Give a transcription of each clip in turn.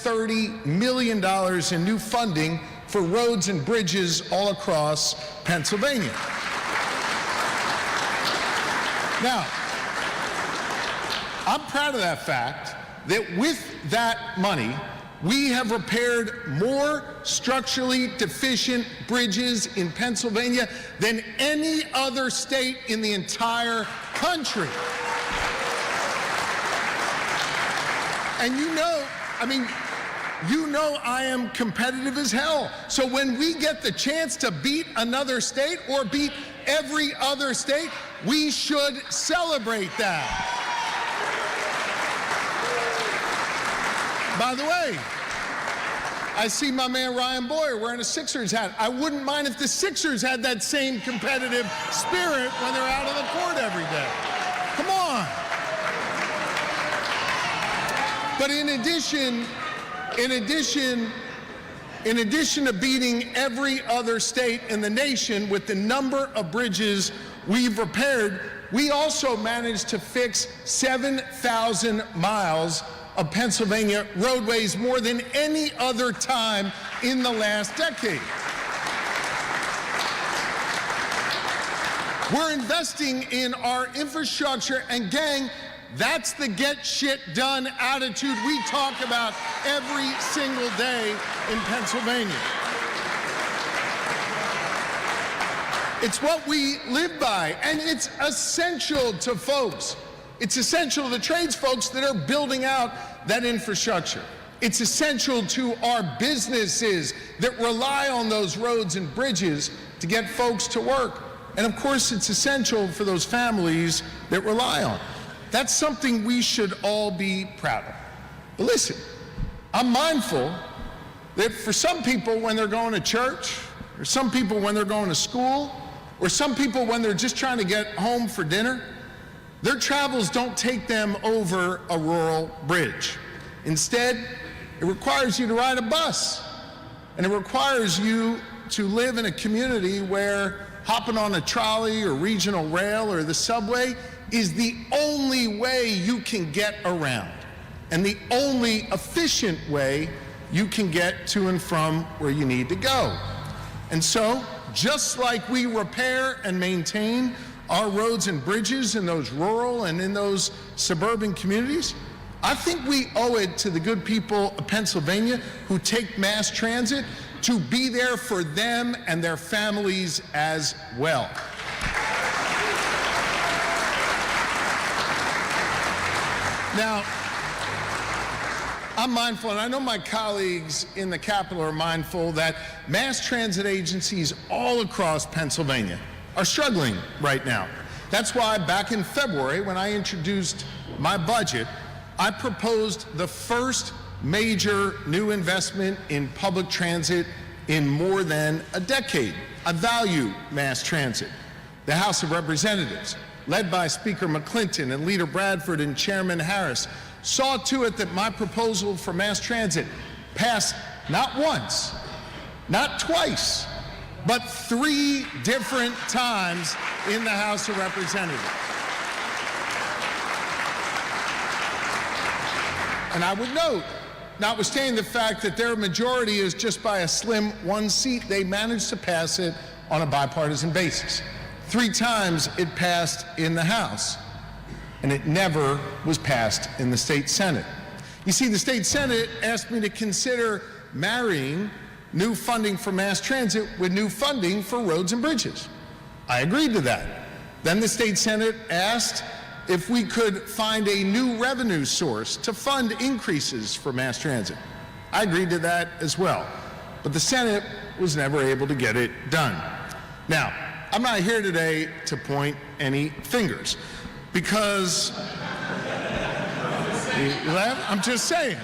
$130 million in new funding for roads and bridges all across Pennsylvania. Now, I'm proud of that fact that with that money, we have repaired more structurally deficient bridges in Pennsylvania than any other state in the entire country. And you know I am competitive as hell. So when we get the chance to beat another state or beat every other state, we should celebrate that. By the way, I see my man Ryan Boyer wearing a Sixers hat. I wouldn't mind if the Sixers had that same competitive spirit when they're out on the court every day. Come on. But in addition to beating every other state in the nation with the number of bridges we've repaired, we also managed to fix 7,000 miles of Pennsylvania roadways, more than any other time in the last decade. We're investing in our infrastructure, and gang, that's the get shit done attitude we talk about every single day in Pennsylvania. It's what we live by, and it's essential to folks. It's essential to the trades folks that are building out that infrastructure. It's essential to our businesses that rely on those roads and bridges to get folks to work. And of course, it's essential for those families that rely on. That's something we should all be proud of. But listen, I'm mindful that for some people when they're going to church, or some people when they're going to school, or some people when they're just trying to get home for dinner, their travels don't take them over a rural bridge. Instead, it requires you to ride a bus, and it requires you to live in a community where hopping on a trolley or regional rail or the subway is the only way you can get around, and the only efficient way you can get to and from where you need to go. And so, just like we repair and maintain our roads and bridges in those rural and in those suburban communities, I think we owe it to the good people of Pennsylvania who take mass transit to be there for them and their families as well. Now, I'm mindful, and I know my colleagues in the Capitol are mindful, that mass transit agencies all across Pennsylvania are struggling right now. That's why back in February, when I introduced my budget, I proposed the first major new investment in public transit in more than a decade. I value mass transit. The House of Representatives, led by Speaker McClinton and Leader Bradford and Chairman Harris, saw to it that my proposal for mass transit passed not once, not twice, but 3 different times in the House of Representatives. And I would note, notwithstanding the fact that their majority is just by a slim 1 seat, they managed to pass it on a bipartisan basis. 3 times it passed in the House, and it never was passed in the state Senate. You see, the state Senate asked me to consider marrying new funding for mass transit with new funding for roads and bridges. I agreed to that. Then the state Senate asked if we could find a new revenue source to fund increases for mass transit. I agreed to that as well. But the Senate was never able to get it done. Now, I'm not here today to point any fingers, because you laugh? I'm just saying.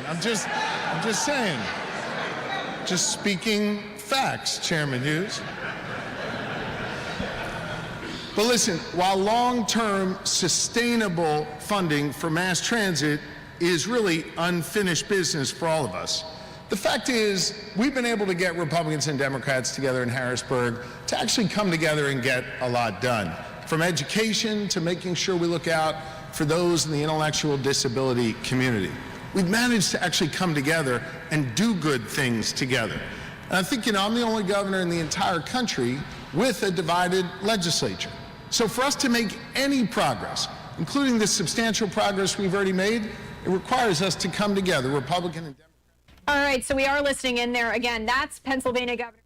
Just speaking facts, Chairman Hughes. But listen, while long-term sustainable funding for mass transit is really unfinished business for all of us, the fact is we've been able to get Republicans and Democrats together in Harrisburg to actually come together and get a lot done, from education to making sure we look out for those in the intellectual disability community. we've managed to actually come together and do good things together. And I think, I'm the only governor in the entire country with a divided legislature. So for us to make any progress, including the substantial progress we've already made, it requires us to come together, Republican and Democrat. All right, so we are listening in there. Again, that's Pennsylvania Governor.